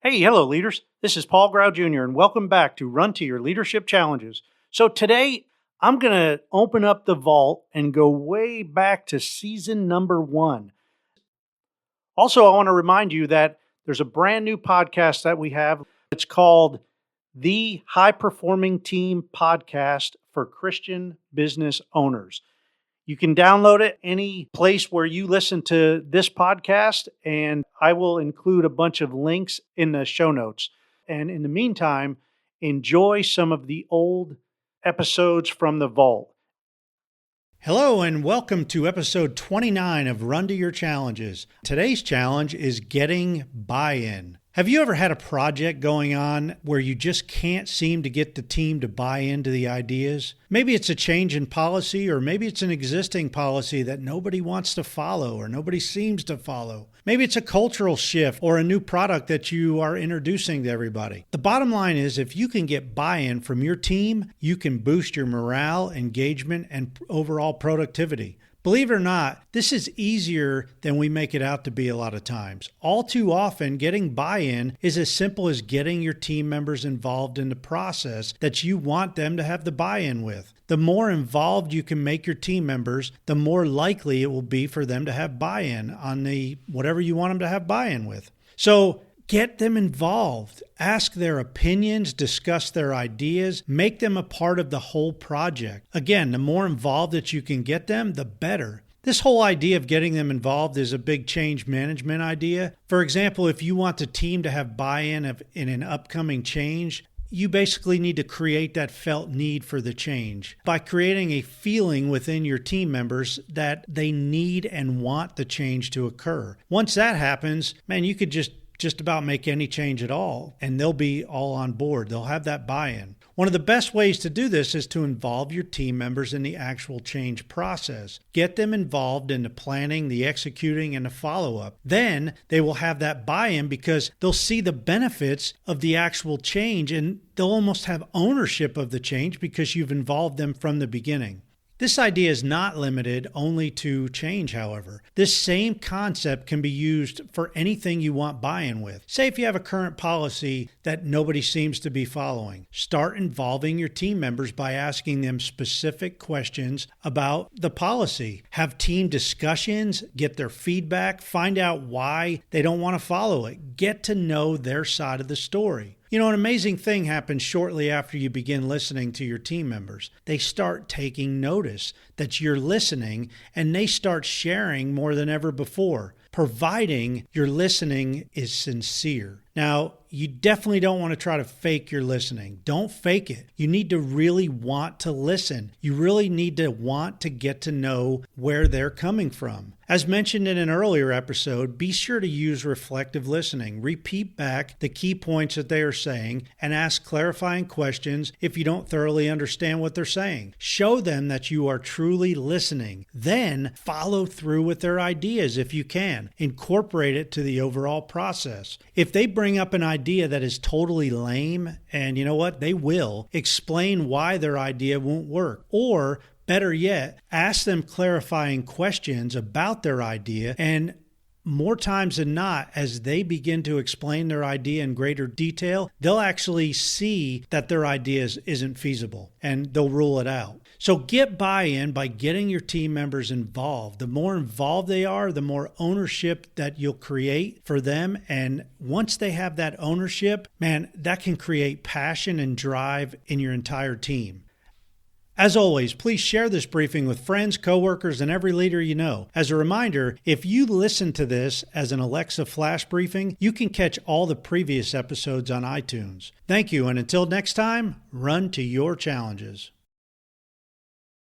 Hey, hello, leaders. This is Paul Grau Jr., and welcome back to Run to Your Leadership Challenges. So, today I'm going to open up the vault and go way back to season number 1. Also, I want to remind you that there's a brand new podcast that we have. It's called the High Performing Team Podcast for Christian Business Owners. You can download it any place where you listen to this podcast, and I will include a bunch of links in the show notes. And in the meantime, enjoy some of the old episodes from the vault. Hello, and welcome to episode 29 of Run to Your Challenges. Today's challenge is getting buy-in. Have you ever had a project going on where you just can't seem to get the team to buy into the ideas? Maybe it's a change in policy, or maybe it's an existing policy that nobody wants to follow or nobody seems to follow. Maybe it's a cultural shift or a new product that you are introducing to everybody. The bottom line is, if you can get buy-in from your team, you can boost your morale, engagement, and overall productivity. Believe it or not, this is easier than we make it out to be a lot of times. All too often, getting buy-in is as simple as getting your team members involved in the process that you want them to have the buy-in with. The more involved you can make your team members, the more likely it will be for them to have buy-in on whatever you want them to have buy-in with. So, get them involved. Ask their opinions, discuss their ideas, make them a part of the whole project. Again, the more involved that you can get them, the better. This whole idea of getting them involved is a big change management idea. For example, if you want the team to have buy-in in an upcoming change, you basically need to create that felt need for the change by creating a feeling within your team members that they need and want the change to occur. Once that happens, man, you could just about make any change at all, and they'll be all on board. They'll have that buy-in. One of the best ways to do this is to involve your team members in the actual change process. Get them involved in the planning, the executing, and the follow-up. Then they will have that buy-in because they'll see the benefits of the actual change, and they'll almost have ownership of the change because you've involved them from the beginning. This idea is not limited only to change, however. This same concept can be used for anything you want buy-in with. Say if you have a current policy that nobody seems to be following. Start involving your team members by asking them specific questions about the policy. Have team discussions, get their feedback, find out why they don't want to follow it. Get to know their side of the story. You know, an amazing thing happens shortly after you begin listening to your team members. They start taking notice that you're listening, and they start sharing more than ever before, providing your listening is sincere. Now, you definitely don't want to try to fake your listening. Don't fake it. You need to really want to listen. You really need to want to get to know where they're coming from. As mentioned in an earlier episode, be sure to use reflective listening. Repeat back the key points that they are saying and ask clarifying questions if you don't thoroughly understand what they're saying. Show them that you are truly listening. Then follow through with their ideas if you can. Incorporate it to the overall process. If they bring up an idea that is totally lame, and you know what? They will explain why their idea won't work. Or better yet, ask them clarifying questions about their idea, and more times than not, as they begin to explain their idea in greater detail, they'll actually see that their idea isn't feasible, and they'll rule it out. So get buy-in by getting your team members involved. The more involved they are, the more ownership that you'll create for them. And once they have that ownership, man, that can create passion and drive in your entire team. As always, please share this briefing with friends, coworkers, and every leader you know. As a reminder, if you listen to this as an Alexa flash briefing, you can catch all the previous episodes on iTunes. Thank you, and until next time, run to your challenges.